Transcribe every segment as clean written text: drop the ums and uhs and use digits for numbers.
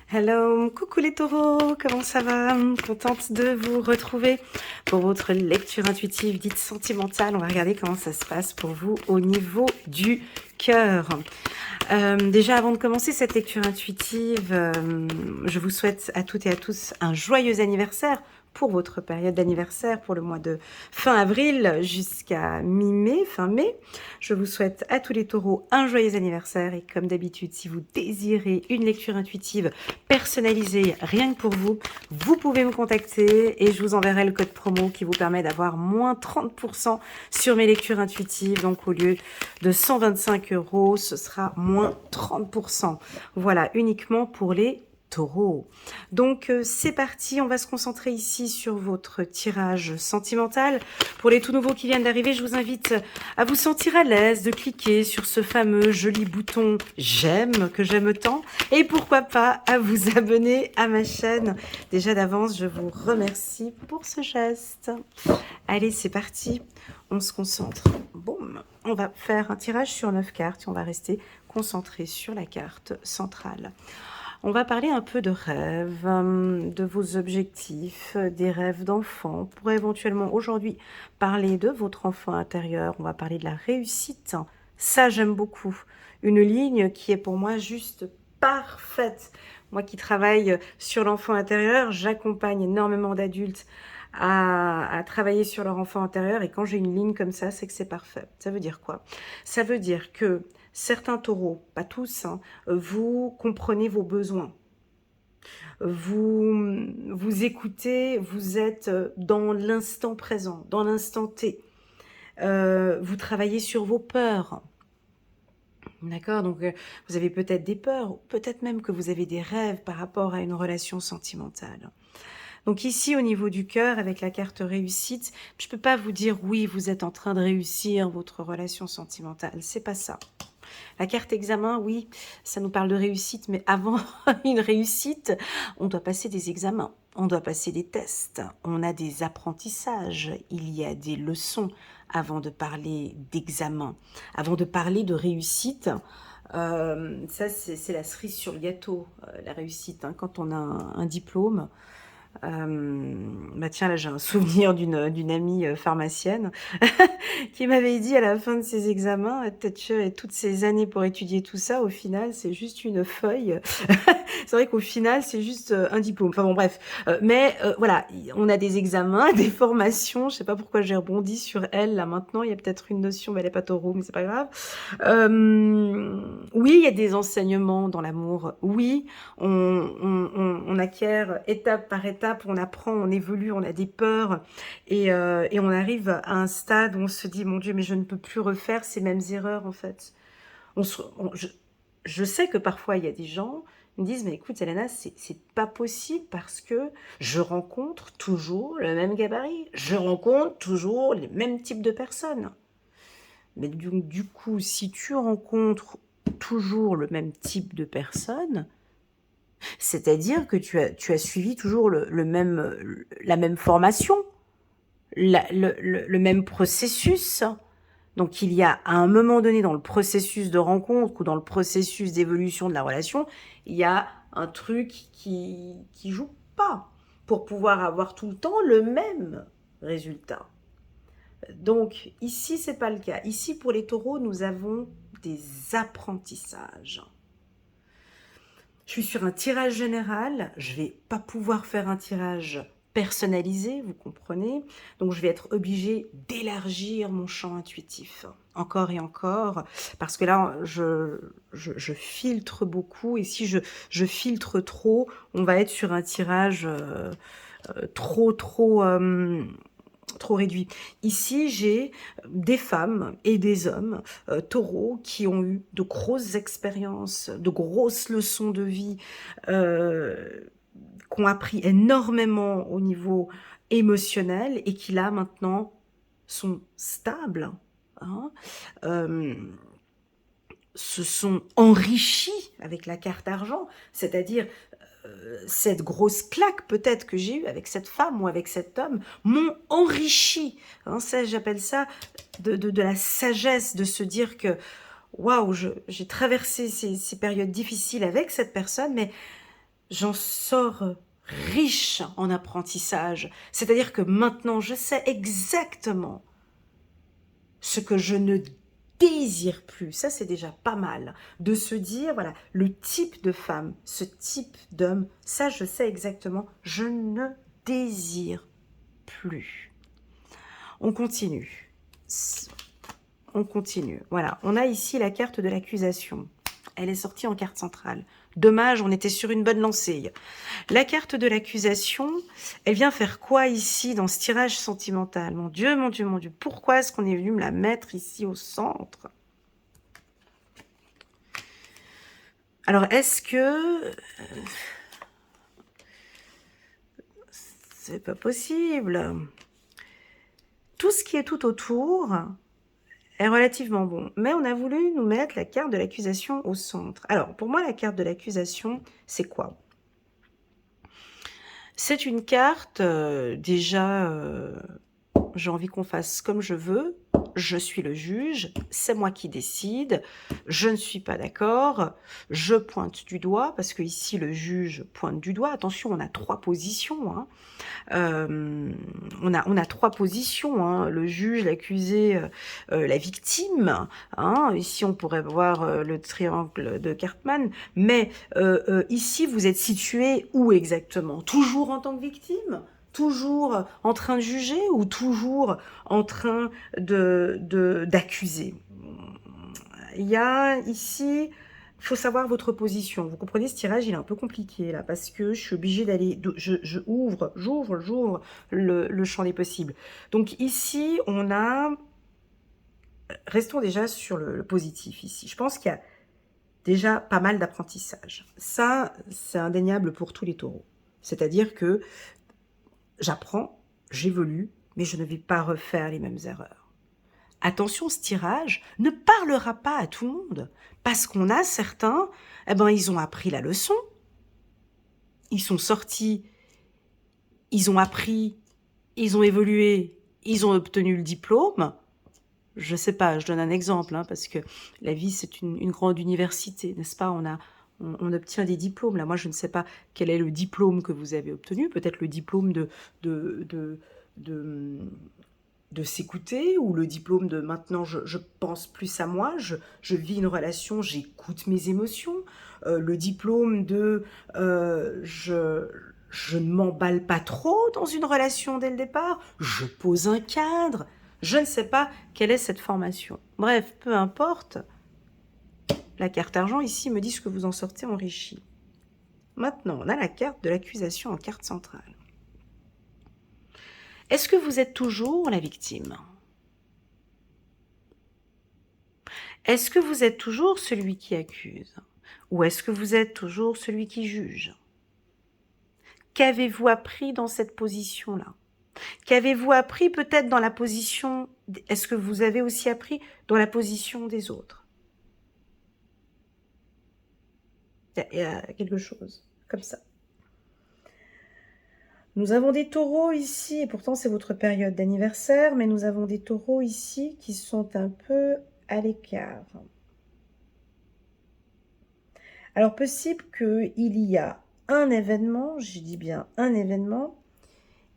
Hello, coucou les taureaux, comment ça va? Contente de vous retrouver pour votre lecture intuitive dite sentimentale. On va regarder comment ça se passe pour vous au niveau du cœur. Déjà, avant de commencer cette lecture intuitive, je vous souhaite à toutes et à tous un joyeux anniversaire pour votre période d'anniversaire, pour le mois de fin avril jusqu'à mi-mai, fin mai. Je vous souhaite à tous les taureaux un joyeux anniversaire et comme d'habitude, si vous désirez une lecture intuitive personnalisée rien que pour vous, vous pouvez me contacter et je vous enverrai le code promo qui vous permet d'avoir moins 30% sur mes lectures intuitives. Donc au lieu de 125 €, ce sera moins 30%. Voilà, uniquement pour les taureaux. Donc c'est parti, on va se concentrer ici sur votre tirage sentimental. Pour les tout nouveaux qui viennent d'arriver, je vous invite à vous sentir à l'aise de cliquer sur ce fameux joli bouton j'aime que j'aime tant et pourquoi pas à vous abonner à ma chaîne. Déjà d'avance, je vous remercie pour ce geste. Allez, c'est parti, on se concentre. Boum. On va faire un tirage sur 9 cartes et on va rester concentré sur la carte centrale. On va parler un peu de rêves, de vos objectifs, des rêves d'enfants. On pourrait éventuellement aujourd'hui parler de votre enfant intérieur. On va parler de la réussite. Ça, j'aime beaucoup. Une ligne qui est pour moi juste parfaite. Moi qui travaille sur l'enfant intérieur, j'accompagne énormément d'adultes à travailler sur leur enfant intérieur. Et quand j'ai une ligne comme ça, c'est que c'est parfait. Ça veut dire quoi? Ça veut dire que certains taureaux, pas tous, hein, vous comprenez vos besoins. Vous écoutez, vous êtes dans l'instant présent, dans l'instant T. Vous travaillez sur vos peurs. D'accord? Donc, vous avez peut-être des peurs, ou peut-être même que vous avez des rêves par rapport à une relation sentimentale. Donc ici, au niveau du cœur, avec la carte réussite, je ne peux pas vous dire oui, vous êtes en train de réussir votre relation sentimentale. C'est pas ça. La carte examen, oui, ça nous parle de réussite, mais avant une réussite, on doit passer des examens, on doit passer des tests, on a des apprentissages, il y a des leçons avant de parler d'examen, avant de parler de réussite. Ça, c'est la cerise sur le gâteau, la réussite, hein, quand on a un diplôme. Bah tiens, là j'ai un souvenir d'une amie pharmacienne qui m'avait dit à la fin de ses examens, Tetche et toutes ces années pour étudier tout ça, au final c'est juste une feuille. C'est vrai qu'au final c'est juste un diplôme. Enfin bon bref, mais voilà, on a des examens, des formations. Je sais pas pourquoi j'ai rebondi sur elle là maintenant. Il y a peut-être une notion, mais elle est pas taureau, mais c'est pas grave. Oui, il y a des enseignements dans l'amour. Oui, on acquiert étape par étape, on apprend, on évolue, on a des peurs et on arrive à un stade où on se dit mon Dieu, mais je ne peux plus refaire ces mêmes erreurs en fait. Je sais que parfois il y a des gens qui me disent mais écoute Elena, c'est pas possible parce que je rencontre toujours le même gabarit, je rencontre toujours les mêmes types de personnes. Mais du coup, si tu rencontres toujours le même type de personnes, c'est-à-dire que tu as suivi toujours la même formation, le même processus. Donc il y a à un moment donné dans le processus de rencontre ou dans le processus d'évolution de la relation, il y a un truc qui joue pas pour pouvoir avoir tout le temps le même résultat. Donc ici, c'est pas le cas. Ici, pour les taureaux, nous avons des apprentissages. Je suis sur un tirage général, je vais pas pouvoir faire un tirage personnalisé, vous comprenez? Donc je vais être obligée d'élargir mon champ intuitif, encore et encore, parce que là, je filtre beaucoup, et si je filtre trop, on va être sur un tirage trop réduit. Ici, j'ai des femmes et des hommes taureaux qui ont eu de grosses expériences, de grosses leçons de vie, qui ont appris énormément au niveau émotionnel et qui là maintenant sont stables, hein, se sont enrichis avec la carte argent, c'est-à-dire cette grosse claque peut-être que j'ai eue avec cette femme ou avec cet homme m'ont enrichi. Hein, ça, j'appelle ça de la sagesse, de se dire que waouh, j'ai traversé ces périodes difficiles avec cette personne, mais j'en sors riche en apprentissage. C'est-à-dire que maintenant, je sais exactement ce que je ne désire plus. Ça, c'est déjà pas mal. De se dire, voilà, le type de femme, ce type d'homme, ça, je sais exactement, je ne désire plus. On continue. On continue. Voilà, on a ici la carte de l'accusation. Elle est sortie en carte centrale. Dommage, on était sur une bonne lancée. La carte de l'accusation, elle vient faire quoi ici dans ce tirage sentimental? Mon Dieu, mon Dieu, mon Dieu. Pourquoi est-ce qu'on est venu me la mettre ici au centre? Alors, est-ce que... c'est pas possible. Tout ce qui est tout autour est relativement bon. Mais on a voulu nous mettre la carte de l'accusation au centre. Alors, pour moi, la carte de l'accusation, c'est quoi? C'est une carte, déjà, j'ai envie qu'on fasse comme je veux, je suis le juge, c'est moi qui décide, je ne suis pas d'accord, je pointe du doigt, parce que ici le juge pointe du doigt, attention, on a trois positions, hein. On a trois positions, hein, le juge, l'accusé, la victime, hein. Ici on pourrait voir le triangle de Cartman, mais ici vous êtes situé où exactement? Toujours en tant que victime? Toujours en train de juger ou toujours en train d'accuser? Il y a ici, il faut savoir votre position. Vous comprenez, ce tirage, il est un peu compliqué là, parce que je suis obligée d'aller, j'ouvre le champ des possibles. Donc ici, on a, restons déjà sur le positif ici. Je pense qu'il y a déjà pas mal d'apprentissage. Ça, c'est indéniable pour tous les taureaux. C'est-à-dire que j'apprends, j'évolue, mais je ne vais pas refaire les mêmes erreurs. Attention, ce tirage ne parlera pas à tout le monde, parce qu'on a certains, eh ben, ils ont appris la leçon, ils sont sortis, ils ont appris, ils ont évolué, ils ont obtenu le diplôme. Je sais pas, je donne un exemple, hein, parce que la vie, c'est une grande université, n'est-ce pas? On obtient des diplômes. Là, moi, je ne sais pas quel est le diplôme que vous avez obtenu. Peut-être le diplôme de, de, de s'écouter, ou le diplôme de maintenant je pense plus à moi, je vis une relation, j'écoute mes émotions, le diplôme de je ne m'emballe pas trop dans une relation dès le départ, je pose un cadre, je ne sais pas quelle est cette formation. Bref, peu importe, la carte argent ici me dit ce que vous en sortez enrichi. Maintenant, on a la carte de l'accusation en carte centrale. Est-ce que vous êtes toujours la victime ? Est-ce que vous êtes toujours celui qui accuse? Ou est-ce que vous êtes toujours celui qui juge? Qu'avez-vous appris dans cette position-là? Qu'avez-vous appris peut-être dans la position... Est-ce que vous avez aussi appris dans la position des autres? Il y a quelque chose comme ça. Nous avons des taureaux ici, et pourtant c'est votre période d'anniversaire, mais nous avons des taureaux ici qui sont un peu à l'écart. Alors, possible qu'il y a un événement, je dis bien un événement,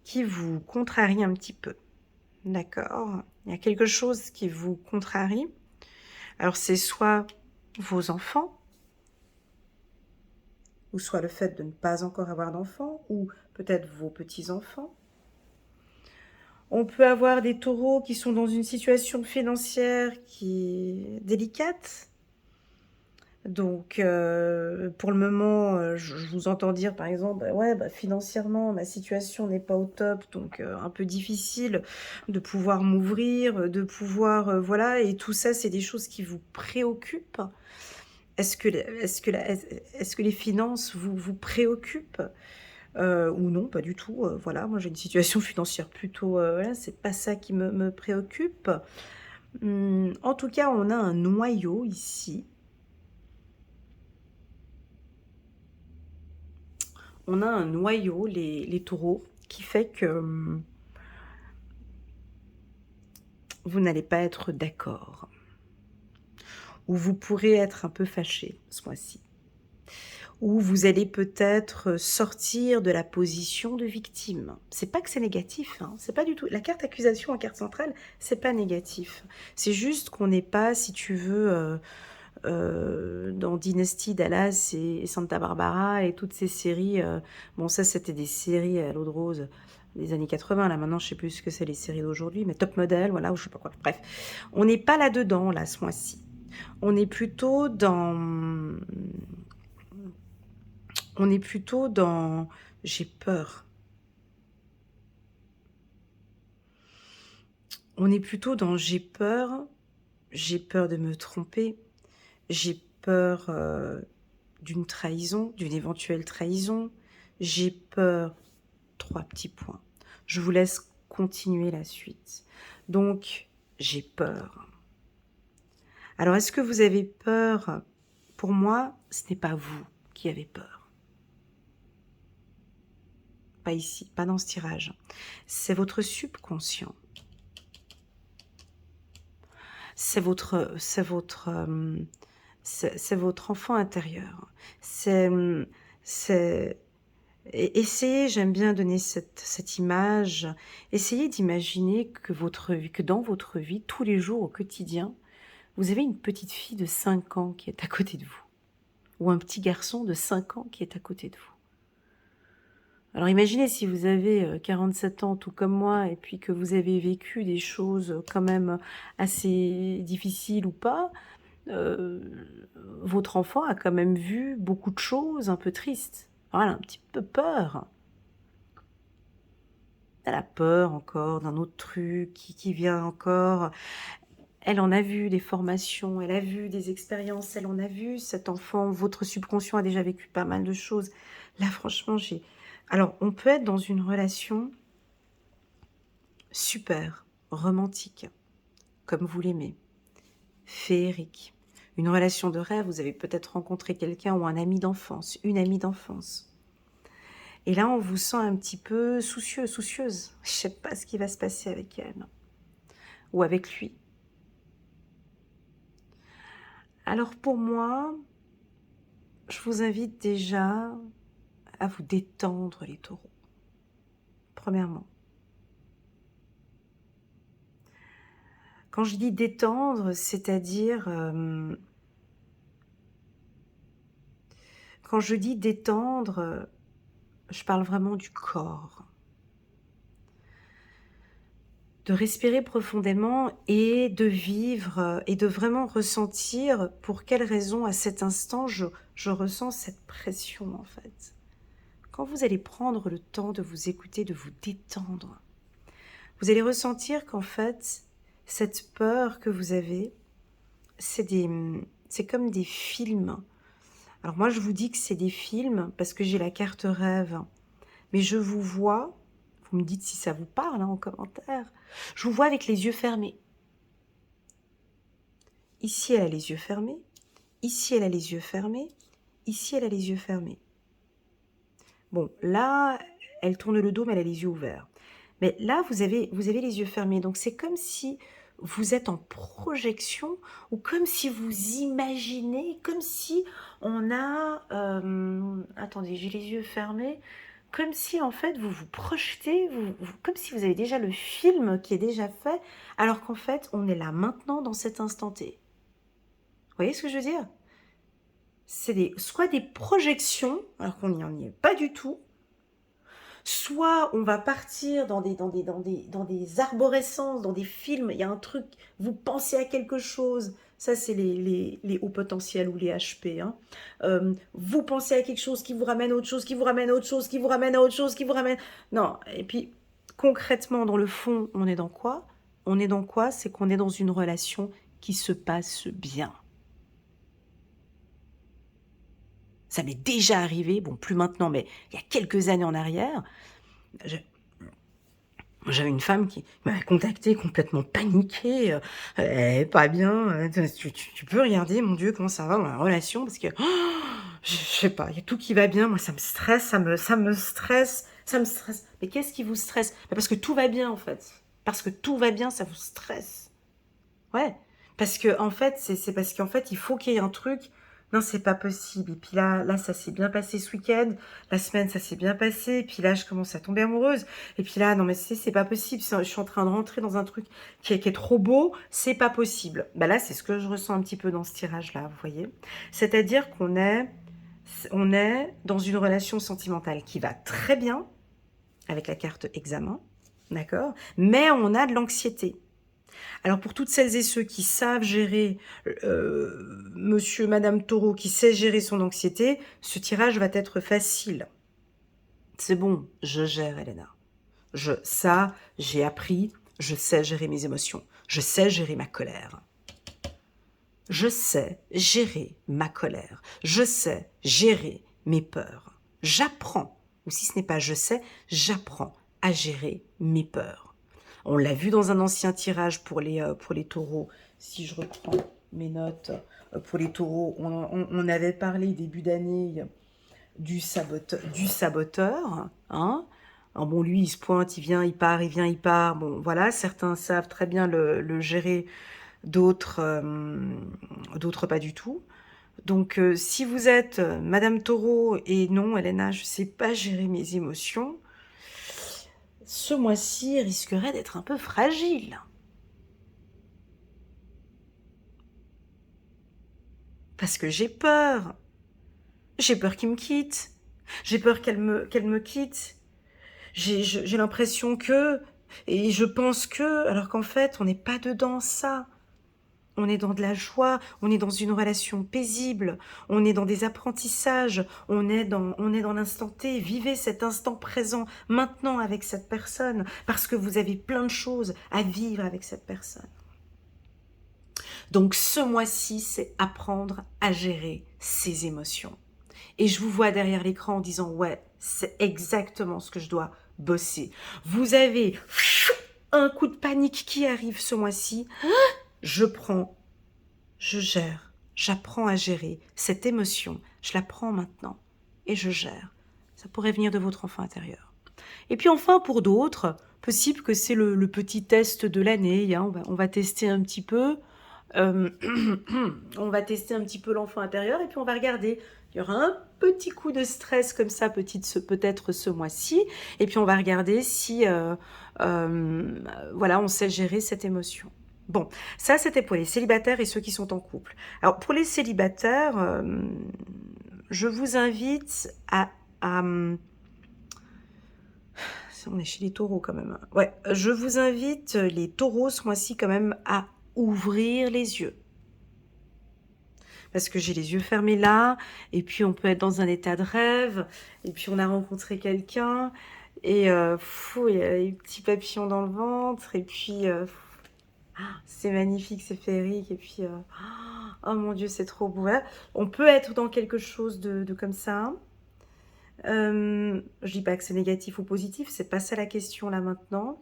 qui vous contrarie un petit peu. D'accord? Il y a quelque chose qui vous contrarie. Alors, c'est soit vos enfants, ou soit le fait de ne pas encore avoir d'enfants, ou peut-être vos petits-enfants. On peut avoir des taureaux qui sont dans une situation financière qui est délicate. Donc, pour le moment, je vous entends dire, par exemple, bah ouais, bah, financièrement, ma situation n'est pas au top, donc un peu difficile de pouvoir m'ouvrir, de pouvoir, voilà, et tout ça, c'est des choses qui vous préoccupent. Est-ce que les finances vous préoccupent ou non, pas du tout. Voilà, moi j'ai une situation financière plutôt, voilà, c'est pas ça qui me préoccupe. En tout cas, on a un noyau ici. On a un noyau, les taureaux, qui fait que vous n'allez pas être d'accord. Ou vous pourrez être un peu fâché ce mois-ci. où vous allez peut-être sortir de la position de victime. C'est pas que c'est négatif, hein, c'est pas du tout. La carte accusation en carte centrale, c'est pas négatif. C'est juste qu'on n'est pas, si tu veux, dans Dynasty, Dallas et Santa Barbara et toutes ces séries. Bon, ça, c'était des séries à l'eau de rose des années 80. Là, maintenant, je sais plus ce que c'est les séries d'aujourd'hui, mais Top Model, voilà, ou je sais pas quoi. Bref, on n'est pas là-dedans, là, ce mois-ci. On est plutôt dans... On est plutôt dans... J'ai peur. On est plutôt dans j'ai peur de me tromper, j'ai peur d'une trahison, d'une éventuelle trahison, j'ai peur, 3 petits points. Je vous laisse continuer la suite. Donc, j'ai peur. Alors, est-ce que vous avez peur? Pour moi, ce n'est pas vous qui avez peur. Pas ici, pas dans ce tirage. C'est votre subconscient. C'est votre enfant intérieur. Essayez, j'aime bien donner cette image, essayez d'imaginer que dans votre vie, tous les jours, au quotidien, vous avez une petite fille de 5 ans qui est à côté de vous, ou un petit garçon de 5 ans qui est à côté de vous. Alors imaginez si vous avez 47 ans, tout comme moi, et puis que vous avez vécu des choses quand même assez difficiles ou pas, votre enfant a quand même vu beaucoup de choses un peu tristes. Voilà, un petit peu peur. Elle a peur encore d'un autre truc qui vient encore. Elle en a vu des formations, elle a vu des expériences, elle en a vu. Cet enfant, votre subconscient a déjà vécu pas mal de choses. Là, franchement, Alors, on peut être dans une relation super, romantique, comme vous l'aimez, féerique. Une relation de rêve, vous avez peut-être rencontré quelqu'un ou un ami d'enfance, une amie d'enfance. Et là, on vous sent un petit peu soucieux, soucieuse. Je ne sais pas ce qui va se passer avec elle ou avec lui. Alors pour moi, je vous invite déjà à vous détendre les taureaux. Premièrement. Quand je dis détendre, c'est-à-dire... quand je dis détendre, je parle vraiment du corps. De respirer profondément et de vivre et de vraiment ressentir pour quelle raison à cet instant je ressens cette pression en fait. Quand vous allez prendre le temps de vous écouter, de vous détendre, vous allez ressentir qu'en fait, cette peur que vous avez, c'est comme des films. Alors moi, je vous dis que c'est des films parce que j'ai la carte rêve. Mais je vous vois, vous me dites si ça vous parle en commentaire, je vous vois avec les yeux fermés. Ici, elle a les yeux fermés. Ici, elle a les yeux fermés. Ici, elle a les yeux fermés. Bon, là, elle tourne le dos, mais elle a les yeux ouverts. Mais là, vous avez les yeux fermés. Donc, c'est comme si vous êtes en projection ou comme si vous imaginez, comme si on a... attendez, j'ai les yeux fermés. Comme si, en fait, vous vous projetez, comme si vous avez déjà le film qui est déjà fait, alors qu'en fait, on est là maintenant dans cet instant T. Vous voyez ce que je veux dire? C'est soit des projections, alors qu'on n'y est pas du tout, soit on va partir dans des arborescences, dans des films, il y a un truc, vous pensez à quelque chose, ça c'est les hauts potentiels ou les HP, hein. Vous pensez à quelque chose qui vous ramène à autre chose, qui vous ramène à autre chose, qui vous ramène à autre chose, qui vous ramène... Non, et puis concrètement dans le fond, on est dans quoi? On est dans quoi? C'est qu'on est dans une relation qui se passe bien. Ça m'est déjà arrivé, bon plus maintenant, mais il y a quelques années en arrière, j'avais une femme qui m'avait contactée complètement paniquée, pas bien, tu peux regarder, mon Dieu, comment ça va dans la relation, parce que, je sais pas, il y a tout qui va bien, moi ça me stresse, ça me stresse. Mais qu'est-ce qui vous stresse? Parce que tout va bien en fait. Parce que tout va bien, ça vous stresse. Ouais, parce que en fait, c'est parce qu'en fait, il faut qu'il y ait un truc Non, c'est pas possible. Et puis là, ça s'est bien passé ce week-end. La semaine, ça s'est bien passé. Et puis là, je commence à tomber amoureuse. Et puis là, non, mais c'est pas possible. Je suis en train de rentrer dans un truc qui est trop beau. C'est pas possible. Bah là, c'est ce que je ressens un petit peu dans ce tirage-là, vous voyez. C'est-à-dire qu'on est dans une relation sentimentale qui va très bien, avec la carte examen, d'accord? Mais on a de l'anxiété. Alors pour toutes celles et ceux qui savent gérer, monsieur, madame Taureau, qui sait gérer son anxiété, ce tirage va être facile. C'est bon, je gère, Elena. Ça, j'ai appris, je sais gérer mes émotions. Je sais gérer ma colère. Je sais gérer ma colère. Je sais gérer mes peurs. J'apprends, ou si ce n'est pas je sais, j'apprends à gérer mes peurs. On l'a vu dans un ancien tirage pour les taureaux. Si je reprends mes notes, pour les taureaux, on avait parlé début d'année du saboteur. Hein. Alors bon, lui, il se pointe, il vient, il part, il vient, il part. Bon, voilà, certains savent très bien le gérer, d'autres pas du tout. Donc, si vous êtes Madame Taureau et non, Elena, je ne sais pas gérer mes émotions, ce mois-ci risquerait d'être un peu fragile. Parce que j'ai peur. J'ai peur qu'il me quitte. J'ai peur qu'elle me quitte. J'ai l'impression que... Et je pense que... Alors qu'en fait, on n'est pas dedans ça. On est dans de la joie, on est dans une relation paisible, on est dans des apprentissages, on est dans l'instant T. Vivez cet instant présent maintenant avec cette personne parce que vous avez plein de choses à vivre avec cette personne. Donc ce mois-ci, c'est apprendre à gérer ses émotions. Et je vous vois derrière l'écran en disant « Ouais, c'est exactement ce que je dois bosser. » Vous avez un coup de panique qui arrive ce mois-ci. Je gère, j'apprends à gérer cette émotion. Je la prends maintenant et je gère. Ça pourrait venir de votre enfant intérieur. Et puis enfin, pour d'autres, possible que c'est le petit test de l'année. Hein, on va tester un petit peu. On va tester un petit peu l'enfant intérieur et puis on va regarder. Il y aura un petit coup de stress comme ça, peut-être ce mois-ci. Et puis on va regarder si voilà, on sait gérer cette émotion. Bon, ça c'était pour les célibataires et ceux qui sont en couple. Alors pour les célibataires, je vous invite on est chez les taureaux quand même. Ouais, je vous invite les taureaux ce mois-ci quand même à ouvrir les yeux. Parce que j'ai les yeux fermés là, et puis on peut être dans un état de rêve, et puis on a rencontré quelqu'un, et il y a les petits papillons dans le ventre, et puis c'est magnifique, c'est féerique, et puis oh mon Dieu, c'est trop beau. Voilà. On peut être dans quelque chose de comme ça. Je dis pas que c'est négatif ou positif, c'est pas ça la question là maintenant.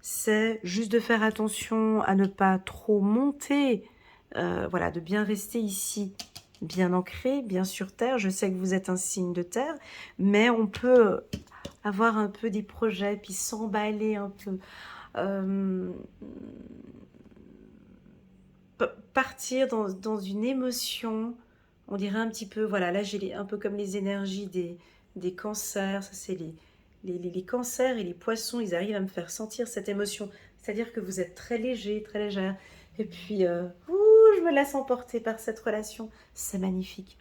C'est juste de faire attention à ne pas trop monter, voilà, de bien rester ici, bien ancré, bien sur terre. Je sais que vous êtes un signe de terre, mais on peut avoir un peu des projets, puis s'emballer un peu. Partir dans une émotion, on dirait un petit peu, voilà, là j'ai un peu comme les énergies des cancers, ça c'est les cancers et les poissons, ils arrivent à me faire sentir cette émotion, c'est-à-dire que vous êtes très léger, très légère, et puis je me laisse emporter par cette relation, c'est magnifique.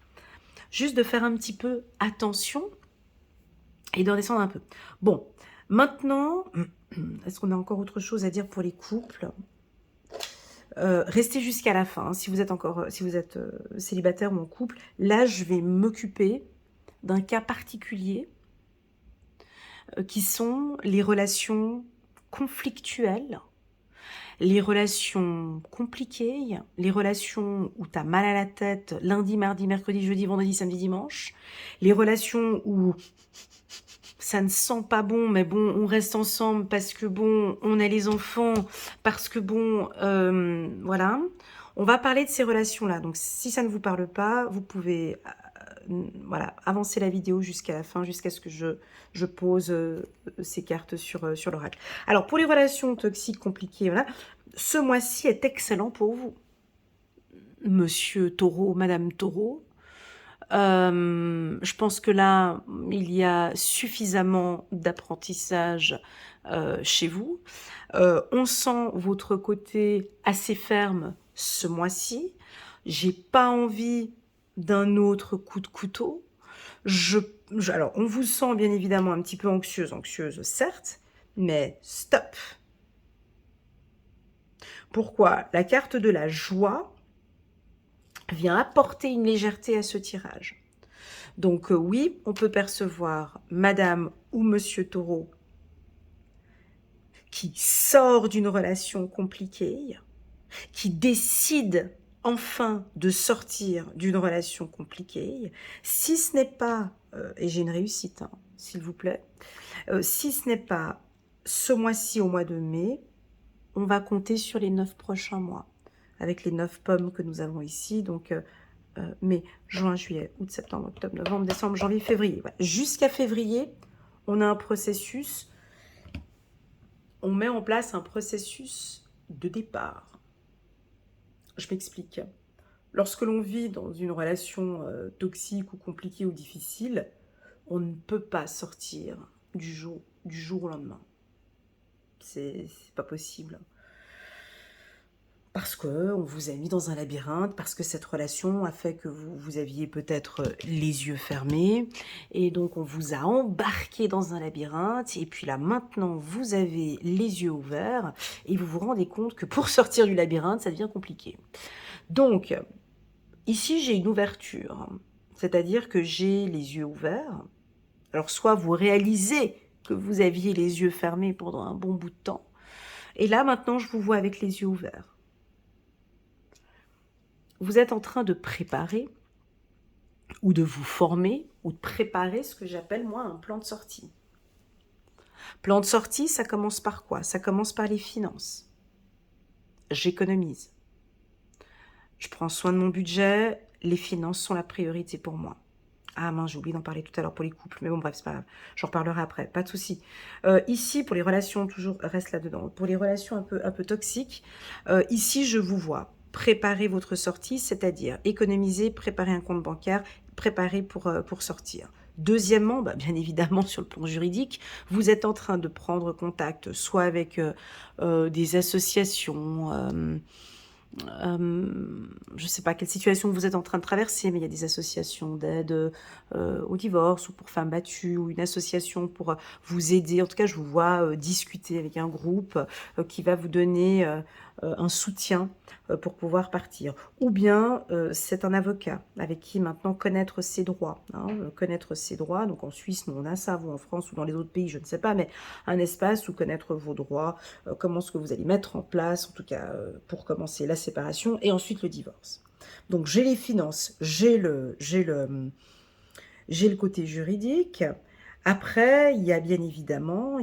Juste de faire un petit peu attention et d'en descendre un peu. Bon, maintenant, est-ce qu'on a encore autre chose à dire pour les couples ? Restez jusqu'à la fin, hein, si vous êtes célibataire ou en couple. Là, je vais m'occuper d'un cas particulier qui sont les relations conflictuelles, les relations compliquées, les relations où tu as mal à la tête lundi, mardi, mercredi, jeudi, vendredi, samedi, dimanche, les relations où ça ne sent pas bon, mais bon, on reste ensemble parce que bon, on a les enfants, parce que bon, voilà. On va parler de ces relations-là. Donc, si ça ne vous parle pas, vous pouvez voilà, avancer la vidéo jusqu'à la fin, jusqu'à ce que je pose ces cartes sur l'oracle. Alors, pour les relations toxiques, compliquées, voilà, ce mois-ci est excellent pour vous. Monsieur Taureau, Madame Taureau, Je pense que là, il y a suffisamment d'apprentissage chez vous. On sent votre côté assez ferme ce mois-ci. J'ai pas envie d'un autre coup de couteau. Alors, on vous sent bien évidemment un petit peu anxieuse, certes, mais stop. Pourquoi? La carte de la joie vient apporter une légèreté à ce tirage. Donc oui, on peut percevoir Madame ou Monsieur Taureau qui sort d'une relation compliquée, qui décide enfin de sortir d'une relation compliquée, si ce n'est pas, et j'ai une réussite, hein, s'il vous plaît, si ce n'est pas ce mois-ci au mois de mai, on va compter sur les 9 prochains mois, avec les 9 pommes que nous avons ici, donc mai, juin, juillet, août, septembre, octobre, novembre, décembre, janvier, février. Ouais. Jusqu'à février, on a un processus, on met en place un processus de départ. Je m'explique. Lorsque l'on vit dans une relation toxique ou compliquée ou difficile, on ne peut pas sortir du jour au lendemain. C'est pas possible. Parce qu'on vous a mis dans un labyrinthe, parce que cette relation a fait que vous aviez peut-être les yeux fermés, et donc on vous a embarqué dans un labyrinthe, et puis là maintenant vous avez les yeux ouverts, et vous vous rendez compte que pour sortir du labyrinthe, ça devient compliqué. Donc, ici j'ai une ouverture, c'est-à-dire que j'ai les yeux ouverts. Alors soit vous réalisez que vous aviez les yeux fermés pendant un bon bout de temps, et là maintenant je vous vois avec les yeux ouverts. Vous êtes en train de préparer ou de vous former ou de préparer ce que j'appelle moi un plan de sortie. Plan de sortie, ça commence par quoi? Ça commence par les finances. J'économise. Je prends soin de mon budget, les finances sont la priorité pour moi. Ah mince, j'ai oublié d'en parler tout à l'heure pour les couples, mais bon bref, c'est pas grave, j'en reparlerai après, pas de souci. Ici, pour les relations, toujours reste là-dedans, pour les relations un peu toxiques, ici je vous vois préparer votre sortie, c'est-à-dire économiser, préparer un compte bancaire, préparer pour sortir. Deuxièmement, bien évidemment sur le plan juridique, vous êtes en train de prendre contact soit avec des associations, je ne sais pas quelle situation vous êtes en train de traverser, mais il y a des associations d'aide au divorce ou pour femmes battues ou une association pour vous aider. En tout cas, je vous vois discuter avec un groupe qui va vous donner un soutien pour pouvoir partir. Ou bien, c'est un avocat avec qui maintenant connaître ses droits. Connaître ses droits, donc en Suisse, nous on a ça, vous en France ou dans les autres pays, je ne sais pas, mais un espace où connaître vos droits, comment est-ce que vous allez mettre en place, en tout cas pour commencer la séparation et ensuite le divorce. Donc j'ai les finances, j'ai le côté juridique. Après, il y a bien évidemment,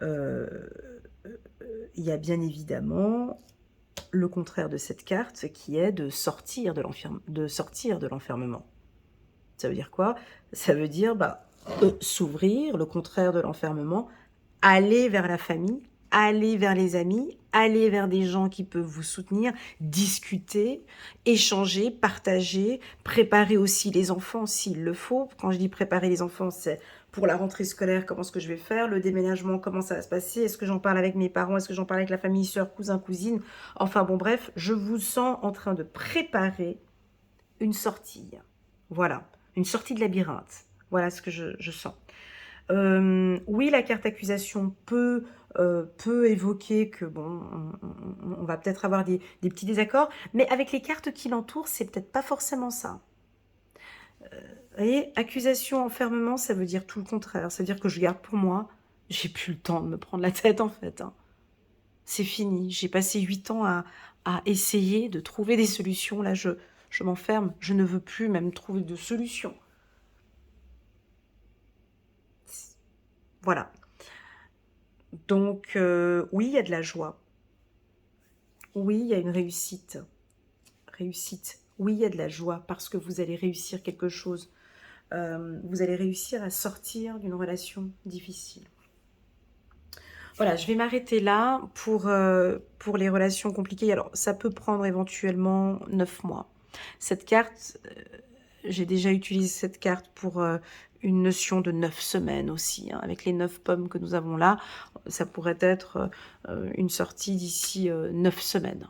euh, le contraire de cette carte qui est de sortir de l'enfermement. Ça veut dire quoi? Ça veut dire s'ouvrir, le contraire de l'enfermement, aller vers la famille, aller vers les amis, aller vers des gens qui peuvent vous soutenir, discuter, échanger, partager, préparer aussi les enfants s'il le faut. Quand je dis préparer les enfants, c'est pour la rentrée scolaire, comment est-ce que je vais faire, le déménagement, comment ça va se passer, est-ce que j'en parle avec mes parents, est-ce que j'en parle avec la famille, soeurs, cousins, cousines. Enfin bon, bref, je vous sens en train de préparer une sortie. Voilà, une sortie de labyrinthe. Voilà ce que je sens. Oui, la carte accusation peut évoquer que, bon, on va peut-être avoir des petits désaccords, mais avec les cartes qui l'entourent, c'est peut-être pas forcément ça. Vous voyez, accusation, enfermement, ça veut dire tout le contraire. Ça veut dire que je garde pour moi, j'ai plus le temps de me prendre la tête, en fait. C'est fini. J'ai passé 8 ans à essayer de trouver des solutions. Là, je m'enferme. Je ne veux plus même trouver de solutions. Voilà. Donc, oui, il y a de la joie. Oui, il y a une réussite. Réussite. Oui, il y a de la joie parce que vous allez réussir quelque chose. Vous allez réussir à sortir d'une relation difficile. Voilà, je vais m'arrêter là pour les relations compliquées. Alors, ça peut prendre éventuellement 9 mois. Cette carte, j'ai déjà utilisé cette carte pour une notion de 9 semaines aussi, hein. Avec les 9 pommes que nous avons là, ça pourrait être une sortie d'ici 9 semaines.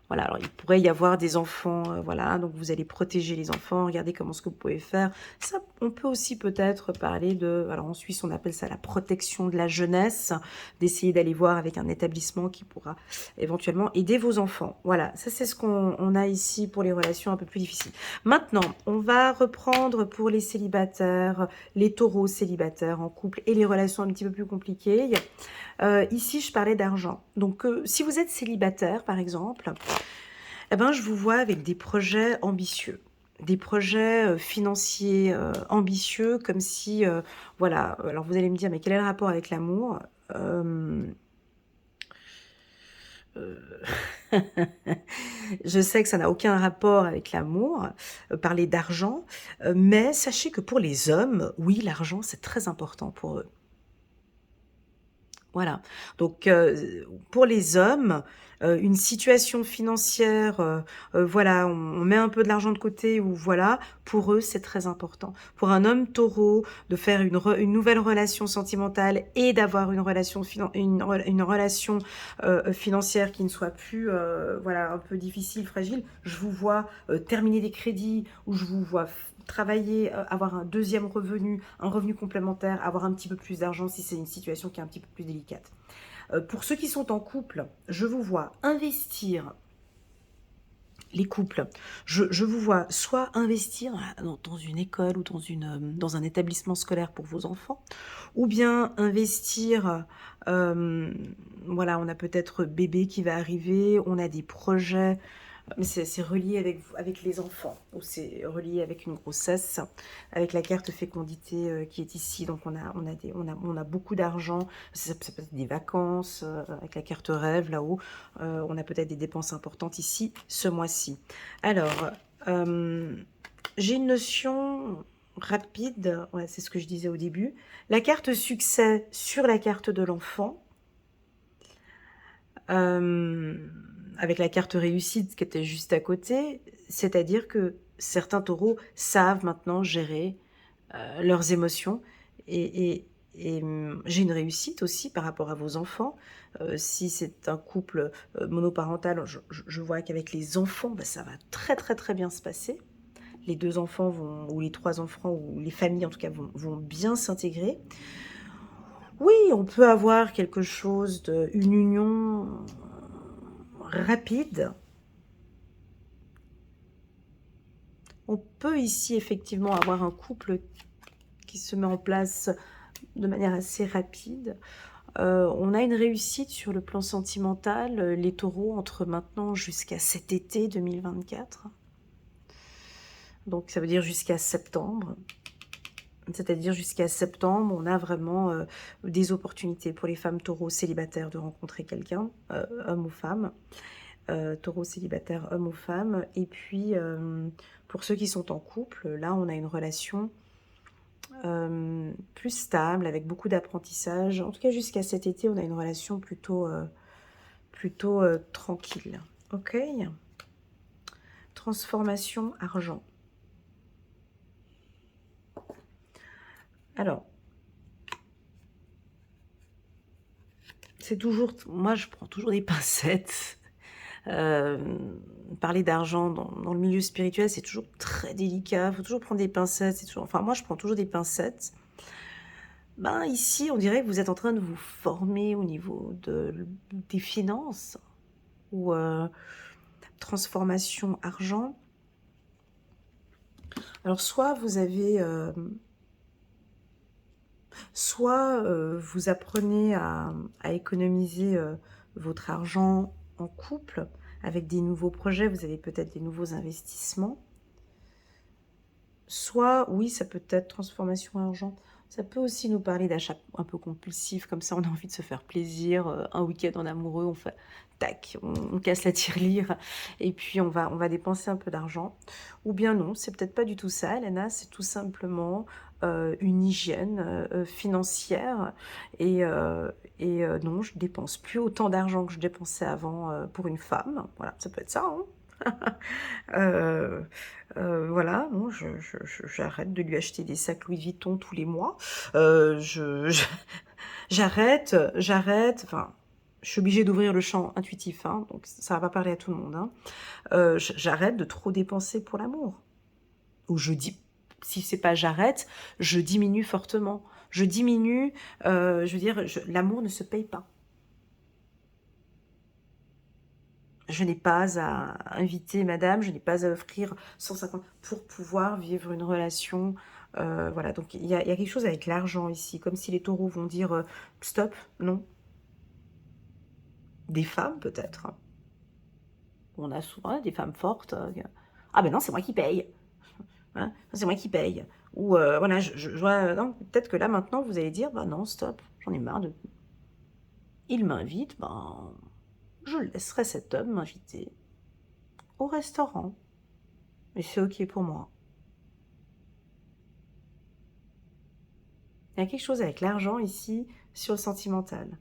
Voilà, alors il pourrait y avoir des enfants, voilà, donc vous allez protéger les enfants, regardez comment ce que vous pouvez faire. Ça, on peut aussi peut-être parler de, alors en Suisse on appelle ça la protection de la jeunesse, d'essayer d'aller voir avec un établissement qui pourra éventuellement aider vos enfants. Voilà, ça c'est ce qu'on a ici pour les relations un peu plus difficiles. Maintenant, on va reprendre pour les célibataires, les taureaux célibataires en couple et les relations un petit peu plus compliquées. Ici, je parlais d'argent. Donc, si vous êtes célibataire, par exemple, eh ben, je vous vois avec des projets ambitieux. Des projets financiers ambitieux, comme si, voilà, alors vous allez me dire, mais quel est le rapport avec l'amour? Euh, Je sais que ça n'a aucun rapport avec l'amour, parler d'argent, mais sachez que pour les hommes, oui, l'argent, c'est très important pour eux. Voilà. Donc, pour les hommes, une situation financière, voilà, on met un peu de l'argent de côté ou voilà, pour eux, c'est très important. Pour un homme taureau, de faire une nouvelle relation sentimentale et d'avoir une relation une relation financière qui ne soit plus, voilà, un peu difficile, fragile. Je vous vois terminer des crédits ou je vous vois travailler, avoir un deuxième revenu, un revenu complémentaire, avoir un petit peu plus d'argent si c'est une situation qui est un petit peu plus délicate. Pour ceux qui sont en couple, je vous vois investir les couples. Je vous vois soit investir dans une école ou dans un établissement scolaire pour vos enfants, ou bien investir, voilà, on a peut-être bébé qui va arriver, on a des projets, mais c'est relié avec les enfants, ou c'est relié avec une grossesse, avec la carte fécondité qui est ici. Donc on a beaucoup d'argent, ça peut être des vacances, avec la carte rêve là-haut, on a peut-être des dépenses importantes ici ce mois-ci. Alors, j'ai une notion rapide, ouais, c'est ce que je disais au début. La carte succès sur la carte de l'enfant, avec la carte réussite qui était juste à côté, c'est-à-dire que certains taureaux savent maintenant gérer leurs émotions et j'ai une réussite aussi par rapport à vos enfants. Si c'est un couple monoparental, je vois qu'avec les enfants, bah, ça va très très très bien se passer. Les 2 enfants vont, ou les 3 enfants, ou les familles en tout cas vont bien s'intégrer. Oui, on peut avoir quelque chose une union rapide. On peut ici effectivement avoir un couple qui se met en place de manière assez rapide. On a une réussite sur le plan sentimental, les taureaux, entre maintenant jusqu'à cet été 2024. Donc ça veut dire jusqu'à septembre. C'est-à-dire jusqu'à septembre, on a vraiment des opportunités pour les femmes taureaux célibataires de rencontrer quelqu'un, homme ou femme. Taureau célibataire, homme ou femme. Et puis, pour ceux qui sont en couple, là, on a une relation plus stable, avec beaucoup d'apprentissage. En tout cas, jusqu'à cet été, on a une relation plutôt tranquille. Ok. Transformation argent. Alors, c'est toujours... Moi, je prends toujours des pincettes. Parler d'argent dans le milieu spirituel, c'est toujours très délicat. Il faut toujours prendre des pincettes. C'est toujours... Enfin, moi, je prends toujours des pincettes. Ben, ici, on dirait que vous êtes en train de vous former au niveau des finances ou transformation argent. Alors, soit vous avez... vous apprenez à économiser votre argent en couple avec des nouveaux projets, vous avez peut-être des nouveaux investissements. Soit, oui, ça peut être transformation argent. Ça peut aussi nous parler d'achat un peu compulsif, comme ça on a envie de se faire plaisir, un week-end en amoureux, on fait tac, on casse la tirelire et puis on va dépenser un peu d'argent. Ou bien non, c'est peut-être pas du tout ça, Elena, c'est tout simplement une hygiène financière non, je dépense plus autant d'argent que je dépensais avant pour une femme. Voilà, ça peut être ça, hein. Heu voilà, non, j'arrête de lui acheter des sacs Louis Vuitton tous les mois. Je j'arrête, enfin, je suis obligée d'ouvrir le champ intuitif, hein, donc ça va pas parler à tout le monde, hein. J'arrête de trop dépenser pour l'amour. Ou je dis si c'est pas j'arrête, je diminue fortement. Je diminue, je veux dire, l'amour ne se paye pas. Je n'ai pas à inviter madame, je n'ai pas à offrir 150 pour pouvoir vivre une relation. Voilà, donc il y a quelque chose avec l'argent ici, comme si les taureaux vont dire stop, non. Des femmes peut-être. On a souvent des femmes fortes. Ah ben non, c'est moi qui paye. Hein, c'est moi qui paye. Ou voilà, je vois, non, peut-être que là maintenant vous allez dire, bah non, stop, j'en ai marre de. Il m'invite, ben je laisserai cet homme m'inviter au restaurant. Et c'est ok pour moi. Il y a quelque chose avec l'argent ici sur le sentimental.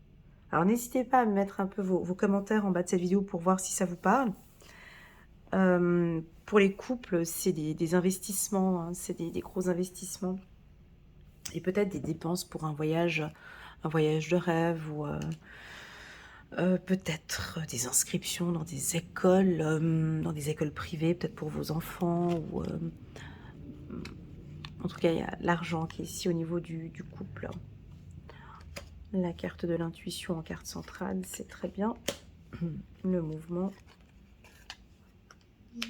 Alors n'hésitez pas à me mettre un peu vos commentaires en bas de cette vidéo pour voir si ça vous parle. Pour les couples, c'est des investissements, hein, c'est des gros investissements. Et peut-être des dépenses pour un voyage de rêve ou peut-être des inscriptions dans des écoles privées, peut-être pour vos enfants. Ou, en tout cas, il y a l'argent qui est ici au niveau du couple. La carte de l'intuition en carte centrale, c'est très bien. Le mouvement.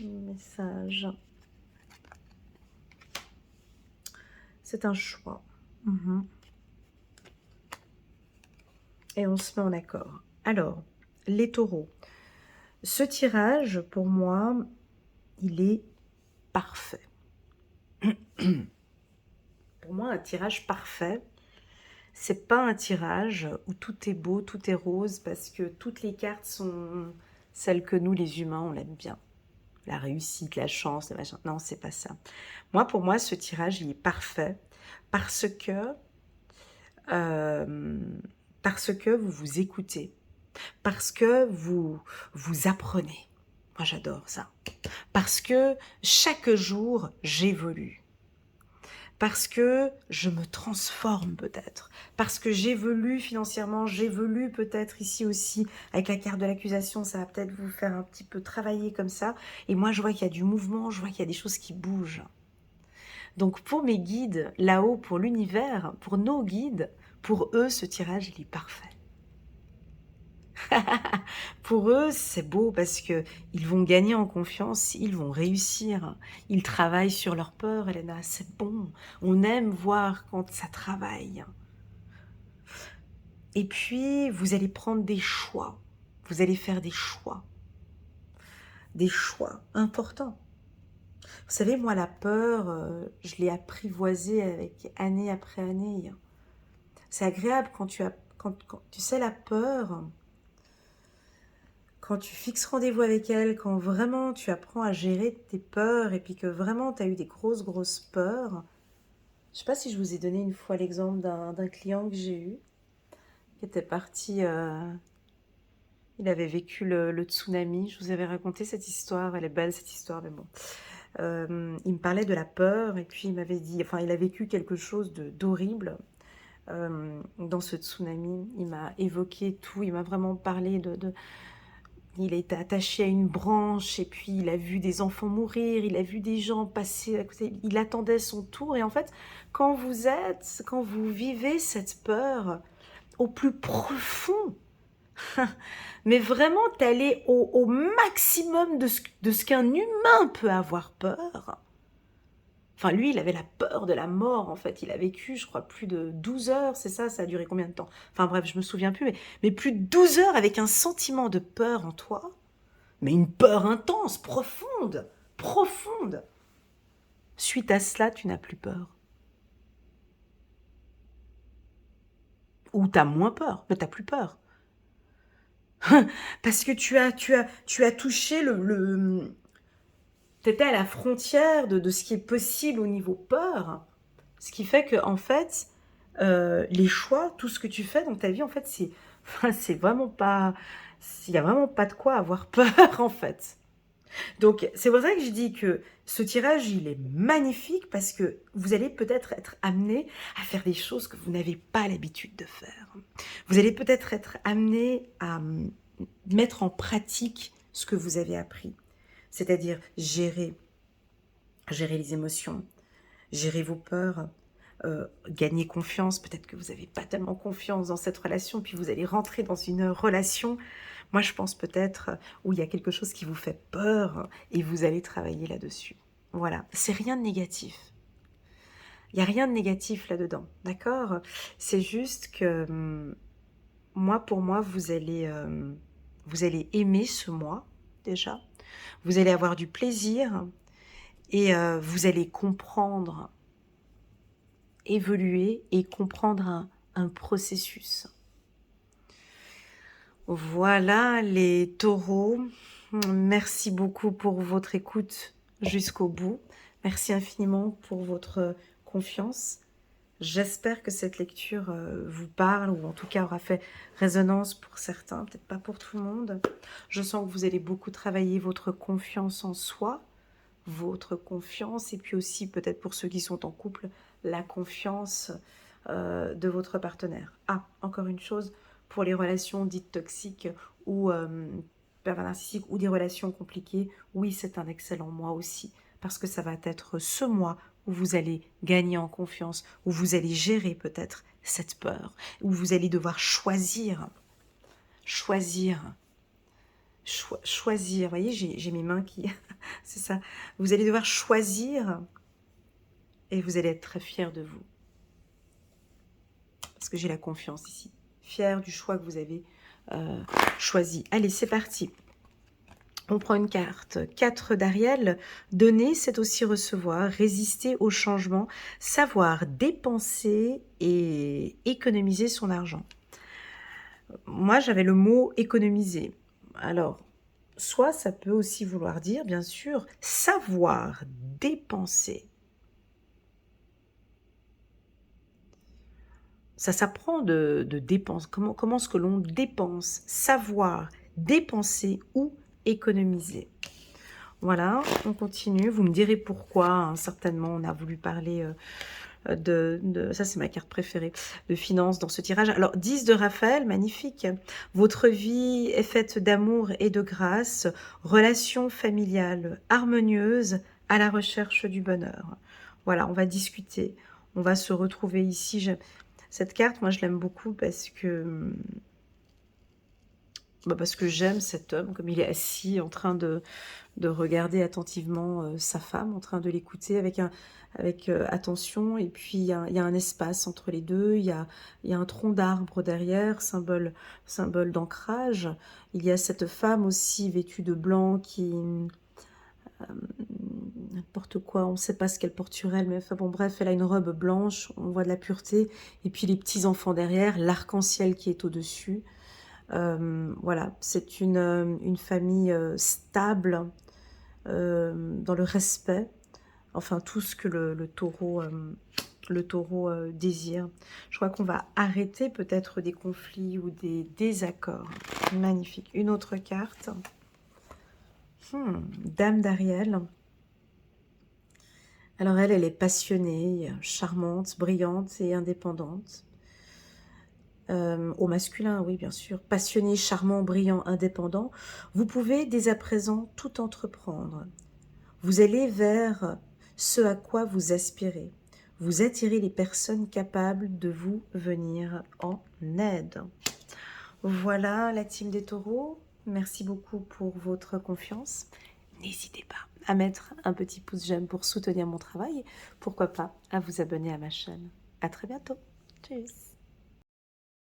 Message. C'est un choix. Et on se met en accord. Alors, les taureaux. Ce tirage, pour moi, il est parfait. Pour moi, un tirage parfait, c'est pas un tirage où tout est beau, tout est rose, parce que toutes les cartes sont celles que nous, les humains, on l'aime bien. La réussite, la chance, le machin. Non, c'est pas ça. Moi, pour moi, ce tirage, il est parfait parce que vous vous écoutez, parce que vous apprenez. Moi, j'adore ça. Parce que chaque jour, j'évolue. Parce que je me transforme peut-être, parce que j'évolue financièrement, j'évolue peut-être ici aussi, avec la carte de l'accusation, ça va peut-être vous faire un petit peu travailler comme ça, et moi je vois qu'il y a du mouvement, je vois qu'il y a des choses qui bougent. Donc pour mes guides, là-haut, pour l'univers, pour nos guides, pour eux, ce tirage, il est parfait. Pour eux, c'est beau parce que ils vont gagner en confiance, ils vont réussir. Ils travaillent sur leur peur, Elena, c'est bon. On aime voir quand ça travaille. Et puis, vous allez prendre des choix. Vous allez faire des choix. Des choix importants. Vous savez, moi, la peur, je l'ai apprivoisée avec année après année. C'est agréable quand quand tu sais, la peur, quand tu fixes rendez-vous avec elle, quand vraiment tu apprends à gérer tes peurs et puis que vraiment tu as eu des grosses peurs. Je sais pas si je vous ai donné une fois l'exemple d'un client que j'ai eu, qui était parti, il avait vécu le tsunami, je vous avais raconté cette histoire, elle est belle cette histoire, mais bon. Il me parlait de la peur et puis il m'avait dit, enfin il a vécu quelque chose d'horrible dans ce tsunami. Il m'a évoqué tout, il m'a vraiment parlé il était attaché à une branche et puis il a vu des enfants mourir, il a vu des gens passer à côté, il attendait son tour. Et en fait, quand vous vivez cette peur au plus profond, mais vraiment d'aller au maximum de ce qu'un humain peut avoir peur. Enfin, lui, il avait la peur de la mort, en fait. Il a vécu, je crois, plus de 12 heures, c'est ça? Ça a duré combien de temps? Enfin bref, je me souviens plus, mais plus de 12 heures avec un sentiment de peur en toi. Mais une peur intense, profonde, profonde. Suite à cela, tu n'as plus peur. Ou tu as moins peur, mais tu n'as plus peur. Parce que tu as touché tu étais à la frontière de ce qui est possible au niveau peur. Ce qui fait que, en fait, les choix, tout ce que tu fais dans ta vie, en fait, c'est vraiment pas... Il n'y a vraiment pas de quoi avoir peur, en fait. Donc, c'est pour ça que je dis que ce tirage, il est magnifique parce que vous allez peut-être être amené à faire des choses que vous n'avez pas l'habitude de faire. Vous allez peut-être être amené à mettre en pratique ce que vous avez appris. C'est-à-dire gérer les émotions, gérer vos peurs, gagner confiance. Peut-être que vous n'avez pas tellement confiance dans cette relation, puis vous allez rentrer dans une relation, moi je pense peut-être, où il y a quelque chose qui vous fait peur, et vous allez travailler là-dessus. Voilà, c'est rien de négatif. Il n'y a rien de négatif là-dedans, d'accord? C'est juste que, pour moi, vous allez aimer ce mois, déjà. Vous allez avoir du plaisir, et vous allez comprendre, évoluer et comprendre un processus. Voilà les taureaux, merci beaucoup pour votre écoute jusqu'au bout. Merci infiniment pour votre confiance. J'espère que cette lecture vous parle, ou en tout cas aura fait résonance pour certains, peut-être pas pour tout le monde. Je sens que vous allez beaucoup travailler votre confiance en soi, votre confiance, et puis aussi peut-être pour ceux qui sont en couple, la confiance de votre partenaire. Ah, encore une chose, pour les relations dites toxiques ou pervers narcissiques ou des relations compliquées, oui, c'est un excellent mois aussi, parce que ça va être ce mois où vous allez gagner en confiance, où vous allez gérer peut-être cette peur, où vous allez devoir choisir, choisir, vous voyez, j'ai mes mains qui... c'est ça, vous allez devoir choisir, et vous allez être très fiers de vous. Parce que j'ai la confiance ici. Fier du choix que vous avez choisi. Allez, c'est parti. On prend une carte. 4 d'Ariel. Donner, c'est aussi recevoir. Résister au changement. Savoir dépenser et économiser son argent. Moi, j'avais le mot économiser. Alors, soit ça peut aussi vouloir dire, bien sûr, savoir dépenser. Ça s'apprend de dépenser. Comment est-ce que l'on dépense? Savoir dépenser ou économiser. Voilà, on continue. Vous me direz pourquoi, hein, certainement, on a voulu parler ça c'est ma carte préférée, de finances dans ce tirage. Alors, 10 de Raphaël, magnifique. Votre vie est faite d'amour et de grâce, relation familiale harmonieuse, à la recherche du bonheur. Voilà, on va discuter, on va se retrouver ici. Cette carte, moi, je l'aime beaucoup parce que j'aime cet homme, comme il est assis en train de regarder attentivement sa femme, en train de l'écouter avec attention. Et puis, il y a un espace entre les deux, il y a un tronc d'arbre derrière, symbole d'ancrage. Il y a cette femme aussi vêtue de blanc qui... n'importe quoi, on ne sait pas ce qu'elle porte sur elle, mais enfin bon, bref, elle a une robe blanche, on voit de la pureté, et puis les petits-enfants derrière, l'arc-en-ciel qui est au-dessus. Voilà, c'est une famille stable, dans le respect, enfin tout ce que le taureau désire. Je crois qu'on va arrêter peut-être des conflits ou des désaccords. Magnifique. Une autre carte. Dame d'Ariel. Alors elle est passionnée, charmante, brillante et indépendante. Au masculin, oui, bien sûr. Passionné, charmant, brillant, indépendant. Vous pouvez dès à présent tout entreprendre. Vous allez vers ce à quoi vous aspirez. Vous attirez les personnes capables de vous venir en aide. Voilà la team des taureaux. Merci beaucoup pour votre confiance. N'hésitez pas à mettre un petit pouce j'aime pour soutenir mon travail. Pourquoi pas à vous abonner à ma chaîne. À très bientôt. Tchuss.